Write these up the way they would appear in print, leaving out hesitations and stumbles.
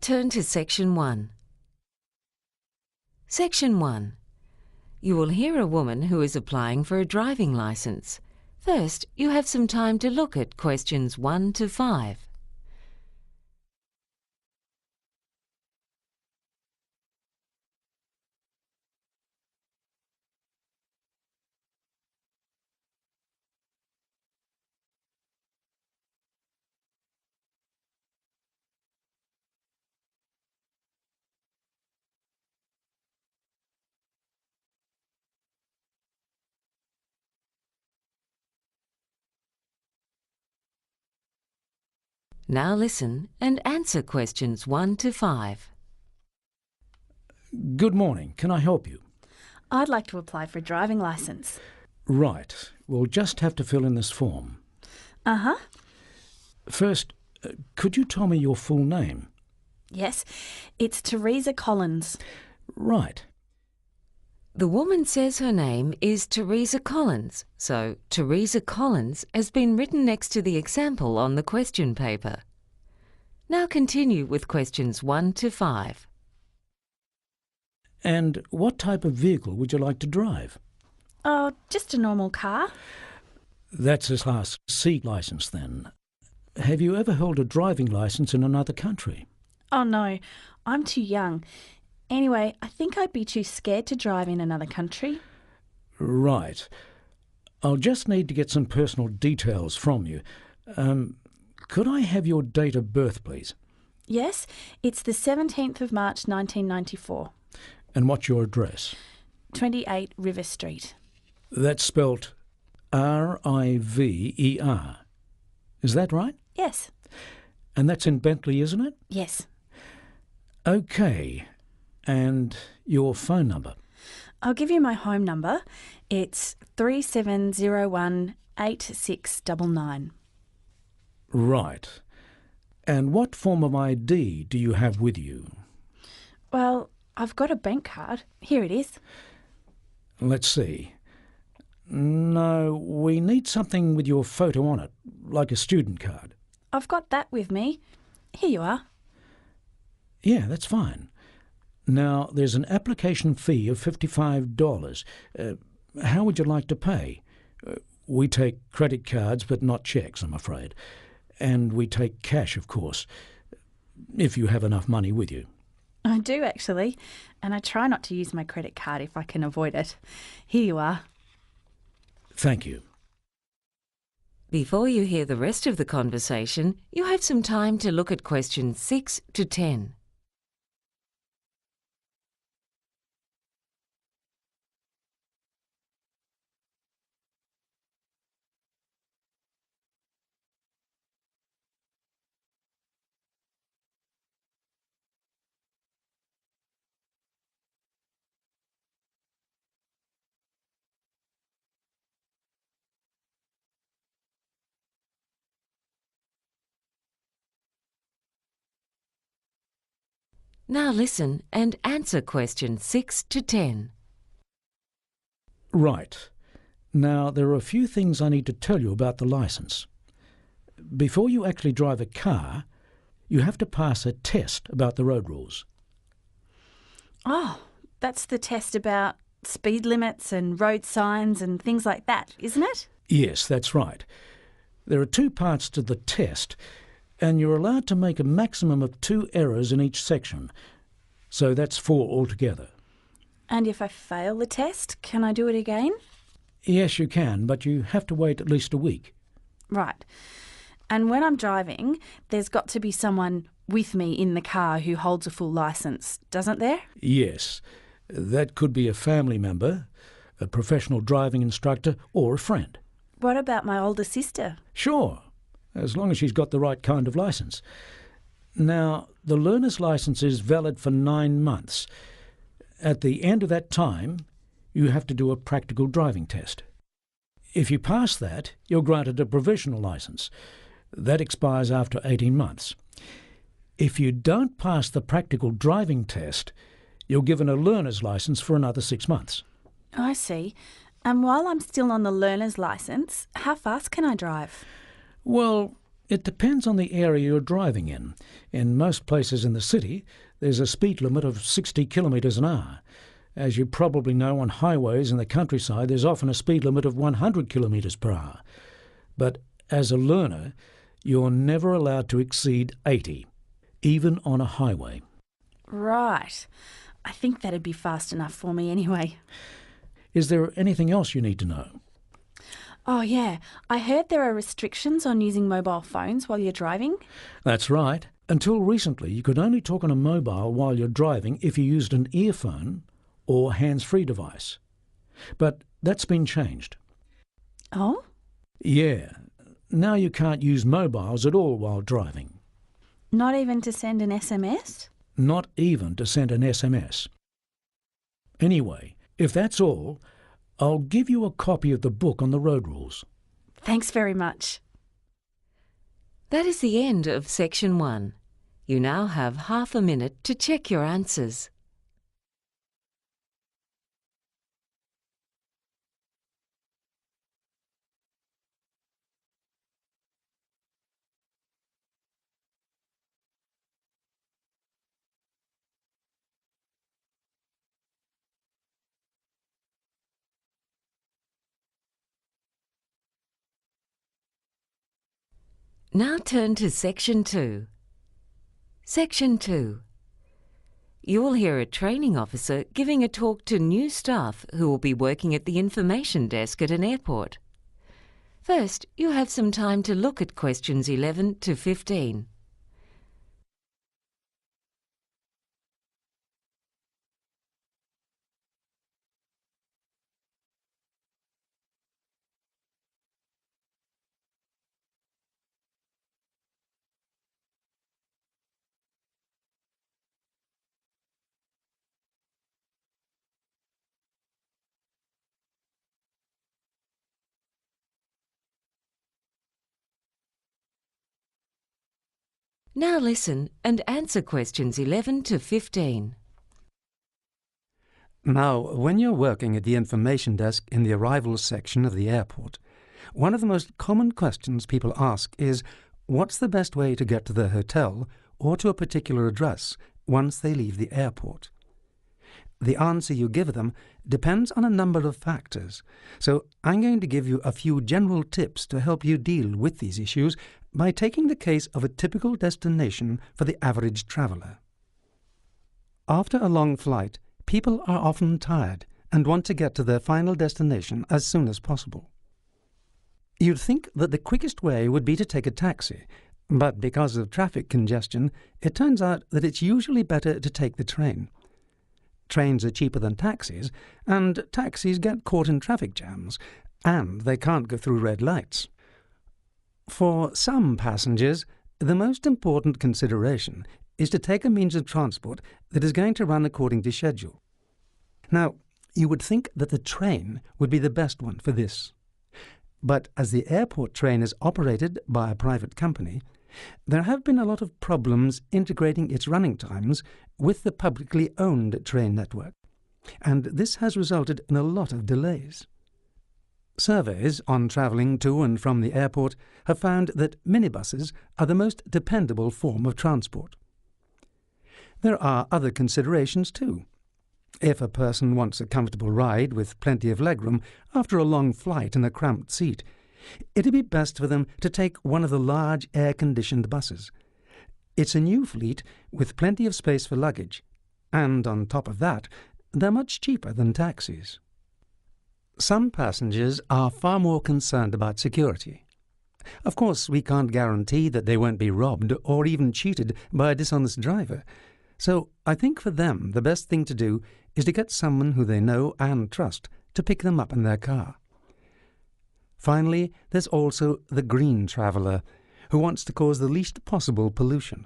turn to Section 1. Section 1. You will hear a woman who is applying for a driving licence. First, you have some time to look at questions 1 to 5. Now listen and answer questions 1 to 5. Good morning. Can I help you? I'd like to apply for a driving licence. Right. We'll just have to fill in this form. Uh-huh. First, could you tell me your full name? Yes, it's Teresa Collins. Right. The woman says her name is Teresa Collins, so Teresa Collins has been written next to the example on the question paper. Now continue with questions 1 to 5. And what type of vehicle would you like to drive? Oh, just a normal car. That's a Class C licence then. Have you ever held a driving licence in another country? Oh no, I'm too young. Anyway, I think I'd be too scared to drive in another country. Right. I'll just need to get some personal details from you. Could I have your date of birth, please? Yes, it's the 17th of March 1994. And what's your address? 28 River Street. That's spelt R-I-V-E-R. Is that right? Yes. And that's in Bentley, isn't it? Yes. OK. And your phone number? I'll give you my home number. It's 3701 8699. Right. And what form of ID do you have with you? Well, I've got a bank card. Here it is. Let's see. No, we need something with your photo on it, like a student card. I've got that with me. Here you are. Yeah, that's fine. Now, there's an application fee of $55. How would you like to pay? We take credit cards, but not cheques, I'm afraid. And we take cash, of course, if you have enough money with you. I do, actually. And I try not to use my credit card if I can avoid it. Here you are. Thank you. Before you hear the rest of the conversation, you have some time to look at questions 6 to 10. Now listen and answer questions 6 to 10. Right. Now, there are a few things I need to tell you about the licence. Before you actually drive a car, you have to pass a test about the road rules. Oh, that's the test about speed limits and road signs and things like that, isn't it? Yes, that's right. There are 2 parts to the test, and you're allowed to make a maximum of 2 errors in each section. So that's 4 altogether. And if I fail the test, can I do it again? Yes, you can, but you have to wait at least a week. Right. And when I'm driving, there's got to be someone with me in the car who holds a full licence, doesn't there? Yes. That could be a family member, a professional driving instructor, or a friend. What about my older sister? Sure, as long as she's got the right kind of licence. Now, the learner's licence is valid for 9 months. At the end of that time, you have to do a practical driving test. If you pass that, you're granted a provisional licence. That expires after 18 months. If you don't pass the practical driving test, you're given a learner's licence for another 6 months. I see. And while I'm still on the learner's licence, how fast can I drive? Well, It depends on the area you're driving in. In most places in the city, there's a speed limit of 60 kilometres an hour. As you probably know, on highways in the countryside, there's often a speed limit of 100 kilometres per hour. But as a learner, you're never allowed to exceed 80, even on a highway. Right. I think that'd be fast enough for me anyway. Is there anything else you need to know? Oh, yeah. I heard there are restrictions on using mobile phones while you're driving. That's right. Until recently, you could only talk on a mobile while you're driving if you used an earphone or hands-free device. But that's been changed. Oh? Yeah. Now you can't use mobiles at all while driving. Not even to send an SMS? Not even to send an SMS. Anyway, if that's all, I'll give you a copy of the book on the road rules. Thanks very much. That is the end of Section 1. You now have half a minute to check your answers. Now turn to Section 2. Section 2. You will hear a training officer giving a talk to new staff who will be working at the information desk at an airport. First, you have some time to look at questions 11 to 15. Now listen and answer questions 11 to 15. Now, when you're working at the information desk in the arrivals section of the airport, one of the most common questions people ask is, what's the best way to get to their hotel or to a particular address once they leave the airport? The answer you give them depends on a number of factors, so I'm going to give you a few general tips to help you deal with these issues by taking the case of a typical destination for the average traveller. After a long flight, people are often tired and want to get to their final destination as soon as possible. You'd think that the quickest way would be to take a taxi, but because of traffic congestion, it turns out that it's usually better to take the train. Trains are cheaper than taxis, and taxis get caught in traffic jams, and they can't go through red lights. For some passengers, the most important consideration is to take a means of transport that is going to run according to schedule. Now, you would think that the train would be the best one for this. But as the airport train is operated by a private company, there have been a lot of problems integrating its running times with the publicly owned train network, and this has resulted in a lot of delays. Surveys on travelling to and from the airport have found that minibuses are the most dependable form of transport. There are other considerations too. If a person wants a comfortable ride with plenty of legroom after a long flight in a cramped seat, it'd be best for them to take one of the large air-conditioned buses. It's a new fleet with plenty of space for luggage, and on top of that, they're much cheaper than taxis. Some passengers are far more concerned about security. Of course, we can't guarantee that they won't be robbed or even cheated by a dishonest driver. So I think for them the best thing to do is to get someone who they know and trust to pick them up in their car. Finally, there's also the green traveller, who wants to cause the least possible pollution.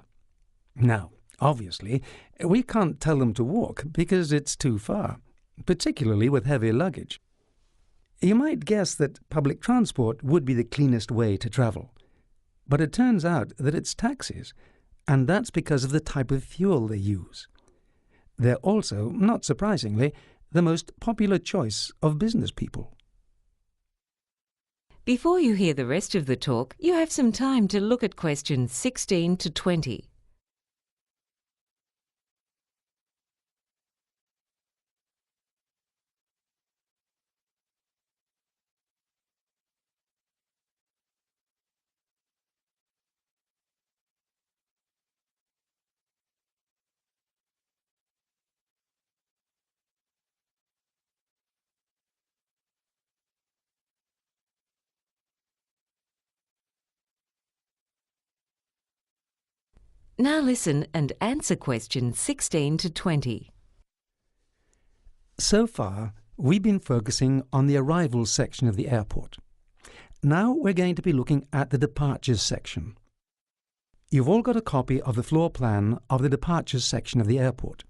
Now, obviously, we can't tell them to walk because it's too far, particularly with heavy luggage. You might guess that public transport would be the cleanest way to travel, but it turns out that it's taxis, and that's because of the type of fuel they use. They're also, not surprisingly, the most popular choice of business people. Before you hear the rest of the talk, you have some time to look at questions 16 to 20. Now listen and answer questions 16 to 20. So far, we've been focusing on the arrivals section of the airport. Now we're going to be looking at the departures section. You've all got a copy of the floor plan of the departures section of the airport.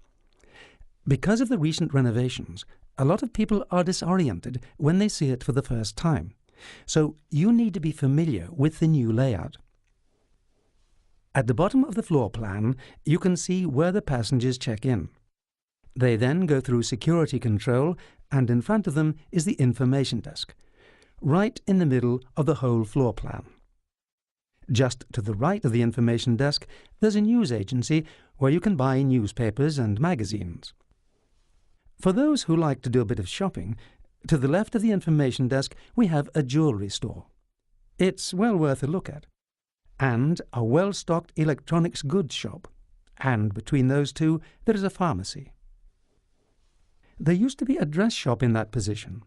Because of the recent renovations, a lot of people are disoriented when they see it for the first time. So you need to be familiar with the new layout. At the bottom of the floor plan, you can see where the passengers check in. They then go through security control, and in front of them is the information desk, right in the middle of the whole floor plan. Just to the right of the information desk, there's a news agency where you can buy newspapers and magazines. For those who like to do a bit of shopping, to the left of the information desk we have a jewellery store. It's well worth a look at. And a well-stocked electronics goods shop, and between those two there is a pharmacy. There used to be a dress shop in that position.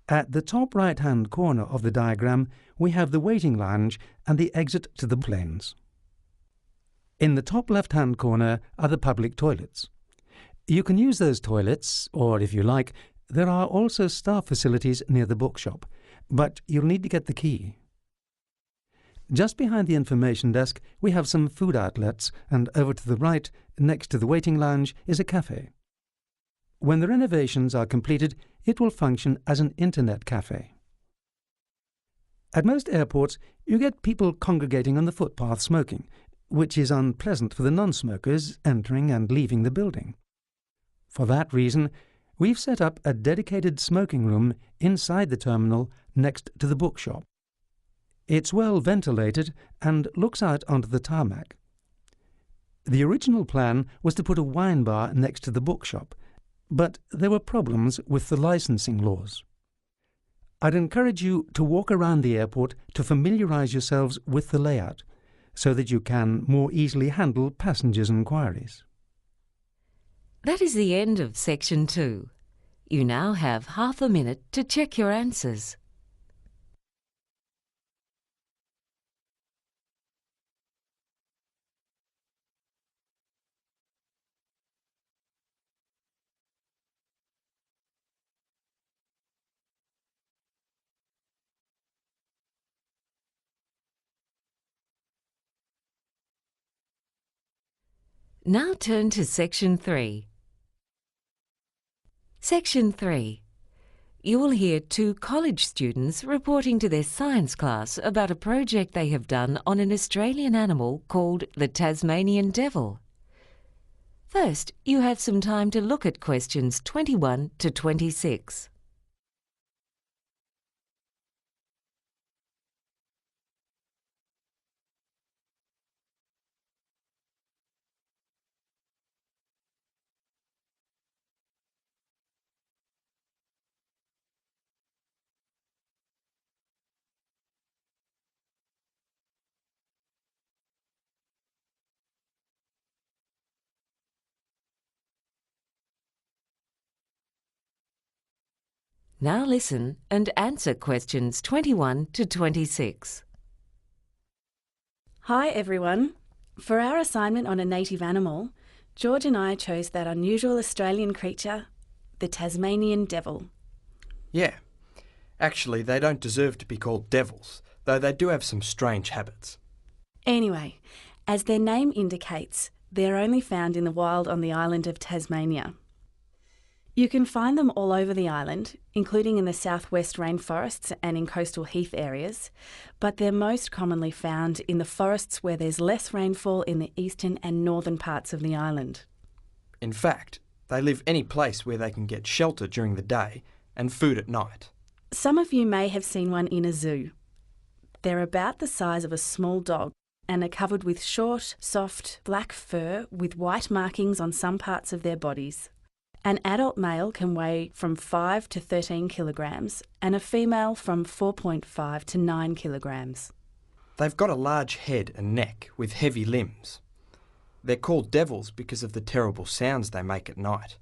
At the top right-hand corner of the diagram we have the waiting lounge and the exit to the planes. In the top left-hand corner are the public toilets. You can use those toilets, or if you like, there are also staff facilities near the bookshop, but you'll need to get the key. Just behind the information desk we have some food outlets, and over to the right, next to the waiting lounge, is a cafe. When the renovations are completed, it will function as an internet cafe. At most airports, you get people congregating on the footpath smoking, which is unpleasant for the non-smokers entering and leaving the building. For that reason, we've set up a dedicated smoking room inside the terminal next to the bookshop. It's well ventilated and looks out onto the tarmac. The original plan was to put a wine bar next to the bookshop, but there were problems with the licensing laws. I'd encourage you to walk around the airport to familiarise yourselves with the layout, so that you can more easily handle passengers' inquiries. That is the end of section 2. You now have half a minute to check your answers. Now turn to section 3. Section 3. You will hear 2 college students reporting to their science class about a project they have done on an Australian animal called the Tasmanian devil. First, you have some time to look at questions 21 to 26. Now listen and answer questions 21 to 26. Hi everyone. For our assignment on a native animal, George and I chose that unusual Australian creature, the Tasmanian devil. Yeah. Actually, they don't deserve to be called devils, though they do have some strange habits. Anyway, as their name indicates, they're only found in the wild on the island of Tasmania. You can find them all over the island, including in the southwest rainforests and in coastal heath areas, but they're most commonly found in the forests where there's less rainfall in the eastern and northern parts of the island. In fact, they live any place where they can get shelter during the day and food at night. Some of you may have seen one in a zoo. They're about the size of a small dog and are covered with short, soft, black fur with white markings on some parts of their bodies. An adult male can weigh from 5 to 13 kilograms and a female from 4.5 to 9 kilograms. They've got a large head and neck with heavy limbs. They're called devils because of the terrible sounds they make at night.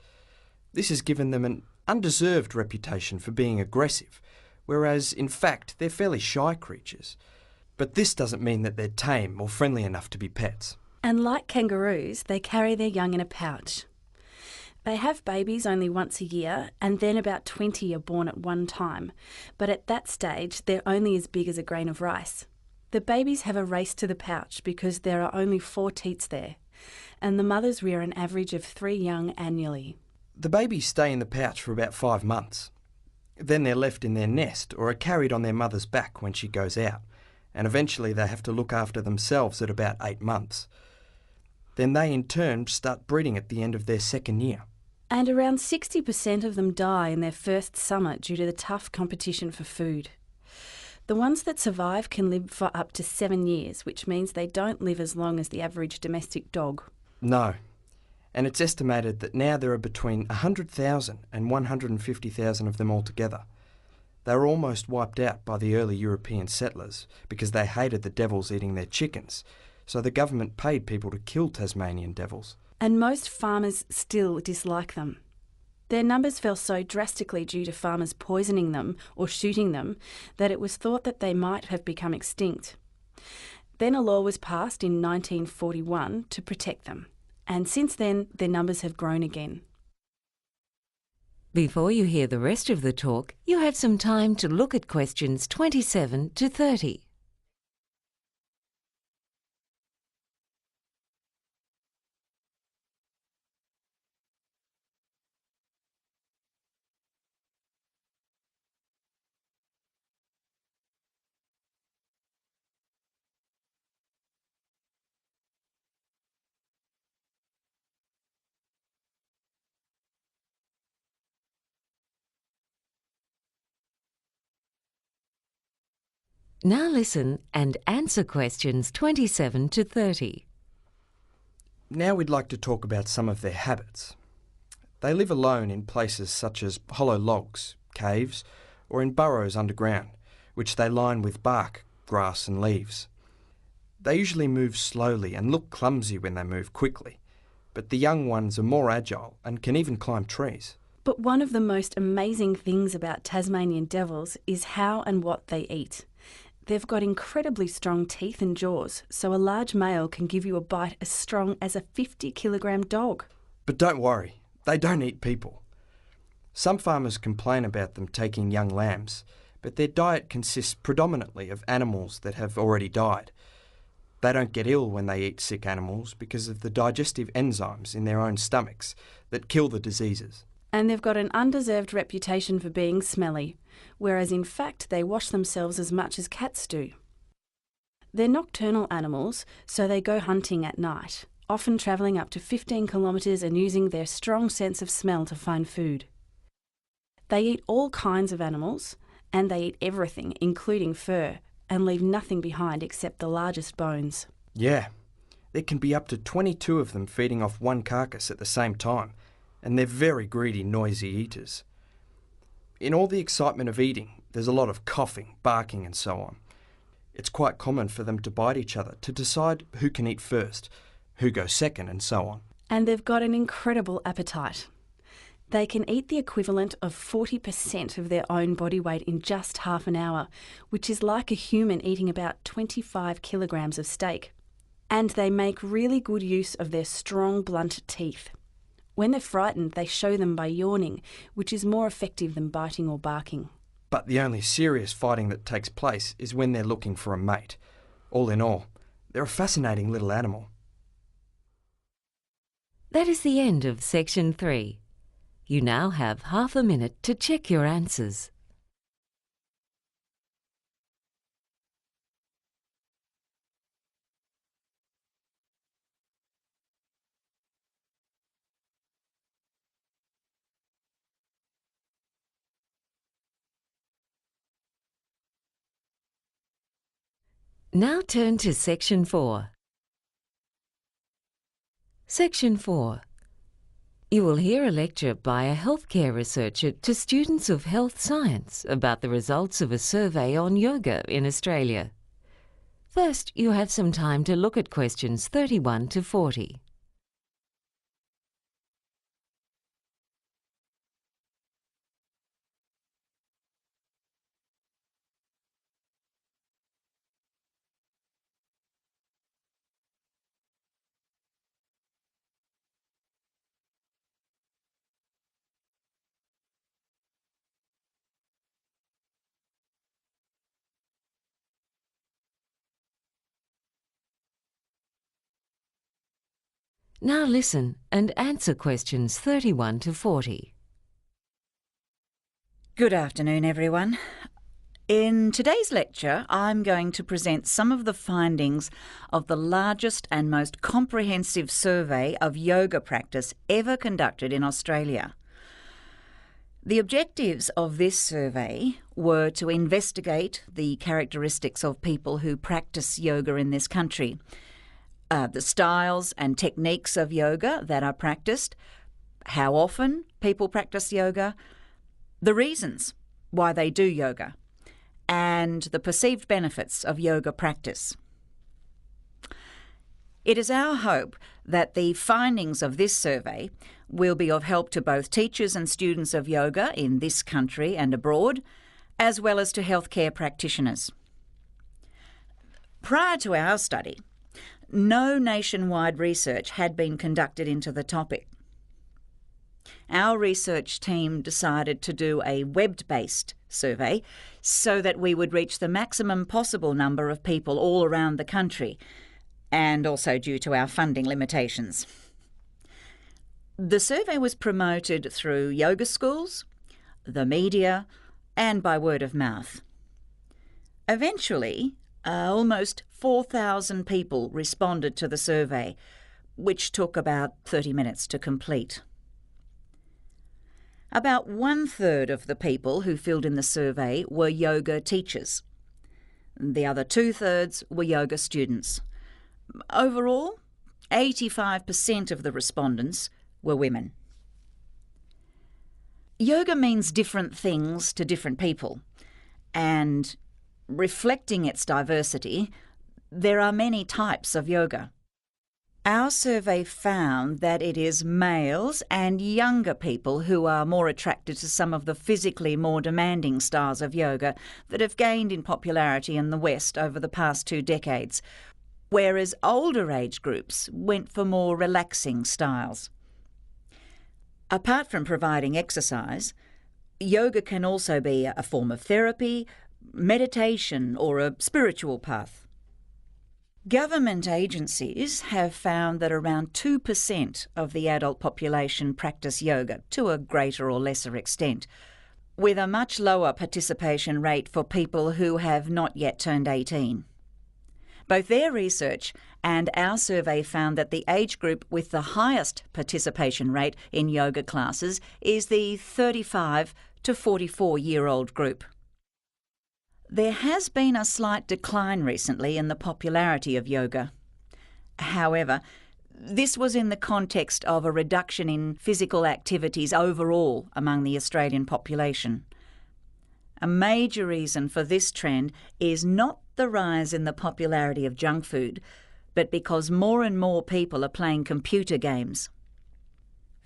This has given them an undeserved reputation for being aggressive, whereas in fact they're fairly shy creatures. But this doesn't mean that they're tame or friendly enough to be pets. And like kangaroos, they carry their young in a pouch. They have babies only once a year, and then about 20 are born at one time. But at that stage, they're only as big as a grain of rice. The babies have a race to the pouch because there are only 4 teats there, and the mothers rear an average of 3 young annually. The babies stay in the pouch for about 5 months. Then they're left in their nest or are carried on their mother's back when she goes out, and eventually they have to look after themselves at about 8 months. Then they in turn start breeding at the end of their 2nd year. And around 60% of them die in their first summer due to the tough competition for food. The ones that survive can live for up to 7 years, which means they don't live as long as the average domestic dog. No. And it's estimated that now there are between 100,000 and 150,000 of them altogether. They were almost wiped out by the early European settlers because they hated the devils eating their chickens, so the government paid people to kill Tasmanian devils. And most farmers still dislike them. Their numbers fell so drastically due to farmers poisoning them or shooting them that it was thought that they might have become extinct. Then a law was passed in 1941 to protect them, and since then their numbers have grown again. Before you hear the rest of the talk, you have some time to look at questions 27 to 30. Now listen and answer questions 27 to 30. Now we'd like to talk about some of their habits. They live alone in places such as hollow logs, caves, or in burrows underground, which they line with bark, grass and leaves. They usually move slowly and look clumsy when they move quickly, but the young ones are more agile and can even climb trees. But one of the most amazing things about Tasmanian devils is how and what they eat. They've got incredibly strong teeth and jaws, so a large male can give you a bite as strong as a 50-kilogram dog. But don't worry, they don't eat people. Some farmers complain about them taking young lambs, but their diet consists predominantly of animals that have already died. They don't get ill when they eat sick animals because of the digestive enzymes in their own stomachs that kill the diseases. And they've got an undeserved reputation for being smelly, whereas in fact they wash themselves as much as cats do. They're nocturnal animals, so they go hunting at night, often travelling up to 15 kilometres and using their strong sense of smell to find food. They eat all kinds of animals, and they eat everything, including fur, and leave nothing behind except the largest bones. Yeah, there can be up to 22 of them feeding off one carcass at the same time, and they're very greedy, noisy eaters. In all the excitement of eating, there's a lot of coughing, barking and so on. It's quite common for them to bite each other to decide who can eat first, who goes second and so on. And they've got an incredible appetite. They can eat the equivalent of 40% of their own body weight in just half an hour, which is like a human eating about 25 kilograms of steak. And they make really good use of their strong, blunt teeth. When they're frightened, they show them by yawning, which is more effective than biting or barking. But the only serious fighting that takes place is when they're looking for a mate. All in all, they're a fascinating little animal. That is the end of section 3. You now have half a minute to check your answers. Now turn to Section 4. Section 4. You will hear a lecture by a healthcare researcher to students of health science about the results of a survey on yoga in Australia. First, you have some time to look at questions 31 to 40. Now listen and answer questions 31 to 40. Good afternoon, everyone. In today's lecture, I'm going to present some of the findings of the largest and most comprehensive survey of yoga practice ever conducted in Australia. The objectives of this survey were to investigate the characteristics of people who practice yoga in this country, the styles and techniques of yoga that are practiced, how often people practice yoga, the reasons why they do yoga, and the perceived benefits of yoga practice. It is our hope that the findings of this survey will be of help to both teachers and students of yoga in this country and abroad, as well as to healthcare practitioners. Prior to our study, no nationwide research had been conducted into the topic. Our research team decided to do a web-based survey so that we would reach the maximum possible number of people all around the country, and also due to our funding limitations. The survey was promoted through yoga schools, the media, and by word of mouth. Eventually, almost 4,000 people responded to the survey, which took about 30 minutes to complete. About 1/3 of the people who filled in the survey were yoga teachers. The other 2/3 were yoga students. Overall, 85% of the respondents were women. Yoga means different things to different people, and reflecting its diversity, there are many types of yoga. Our survey found that it is males and younger people who are more attracted to some of the physically more demanding styles of yoga that have gained in popularity in the West over the past 2 decades, whereas older age groups went for more relaxing styles. Apart from providing exercise, yoga can also be a form of therapy, meditation, or a spiritual path. Government agencies have found that around 2% of the adult population practice yoga to a greater or lesser extent, with a much lower participation rate for people who have not yet turned 18. Both their research and our survey found that the age group with the highest participation rate in yoga classes is the 35 to 44-year-old group. There has been a slight decline recently in the popularity of yoga. However, this was in the context of a reduction in physical activities overall among the Australian population. A major reason for this trend is not the rise in the popularity of junk food, but because more and more people are playing computer games.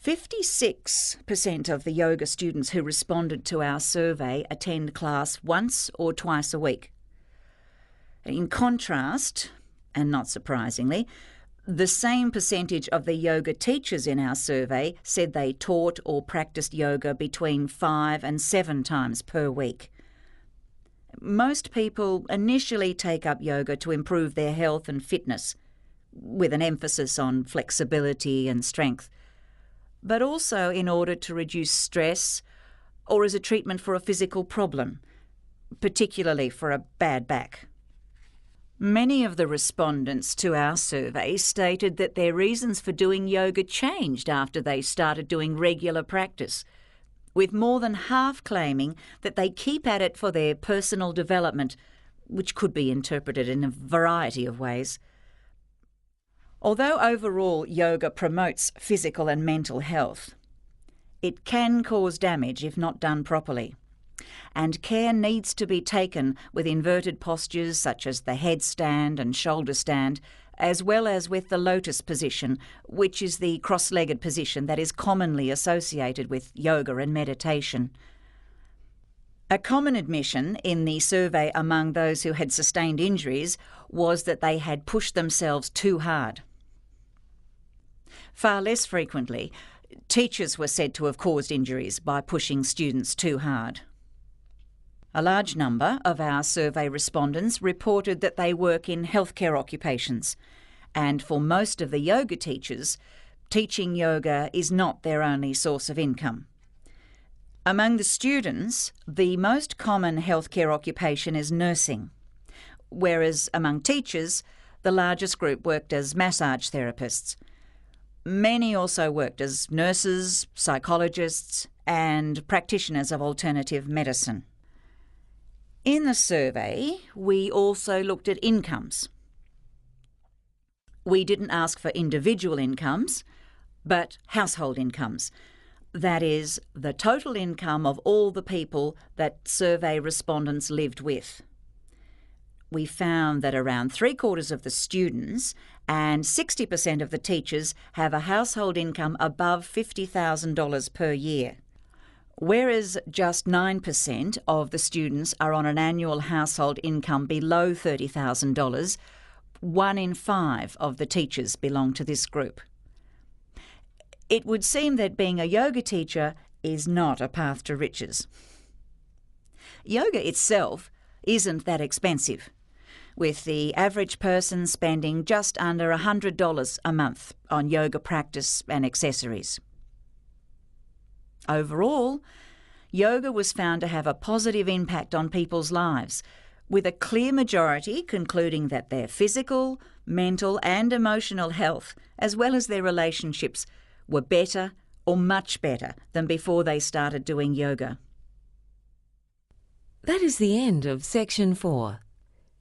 56% of the yoga students who responded to our survey attend class once or twice a week. In contrast, and not surprisingly, the same percentage of the yoga teachers in our survey said they taught or practiced yoga between 5 and 7 times per week. Most people initially take up yoga to improve their health and fitness, with an emphasis on flexibility and strength, but also in order to reduce stress or as a treatment for a physical problem, particularly for a bad back. Many of the respondents to our survey stated that their reasons for doing yoga changed after they started doing regular practice, with more than half claiming that they keep at it for their personal development which could be interpreted in a variety of ways. Although overall yoga promotes physical and mental health, it can cause damage if not done properly, and care needs to be taken with inverted postures such as the headstand and shoulder stand, as well as with the lotus position, which is the cross-legged position that is commonly associated with yoga and meditation. A common admission in the survey among those who had sustained injuries was that they had pushed themselves too hard. Far less frequently, teachers were said to have caused injuries by pushing students too hard. A large number of our survey respondents reported that they work in healthcare occupations, and for most of the yoga teachers, teaching yoga is not their only source of income. Among the students, the most common healthcare occupation is nursing, whereas among teachers, the largest group worked as massage therapists. Many also worked as nurses, psychologists, and practitioners of alternative medicine. In the survey, we also looked at incomes. We didn't ask for individual incomes, but household incomes. That is, the total income of all the people that survey respondents lived with. We found that around 3/4 of the students and 60% of the teachers have a household income above $50,000 per year, whereas just 9% of the students are on an annual household income below $30,000. 1 in 5 of the teachers belong to this group. It would seem that being a yoga teacher is not a path to riches. Yoga itself isn't that expensive, with the average person spending just under $100 a month on yoga practice and accessories. Overall, yoga was found to have a positive impact on people's lives, with a clear majority concluding that their physical, mental and emotional health, as well as their relationships, were better or much better than before they started doing yoga. That is the end of section 4.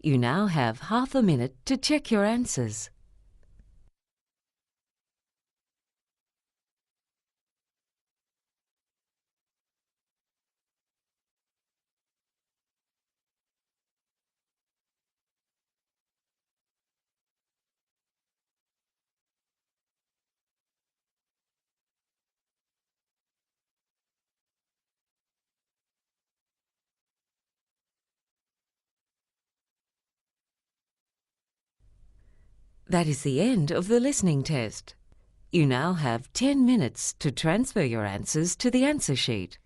You now have half a minute to check your answers. That is the end of the listening test. You now have 10 minutes to transfer your answers to the answer sheet.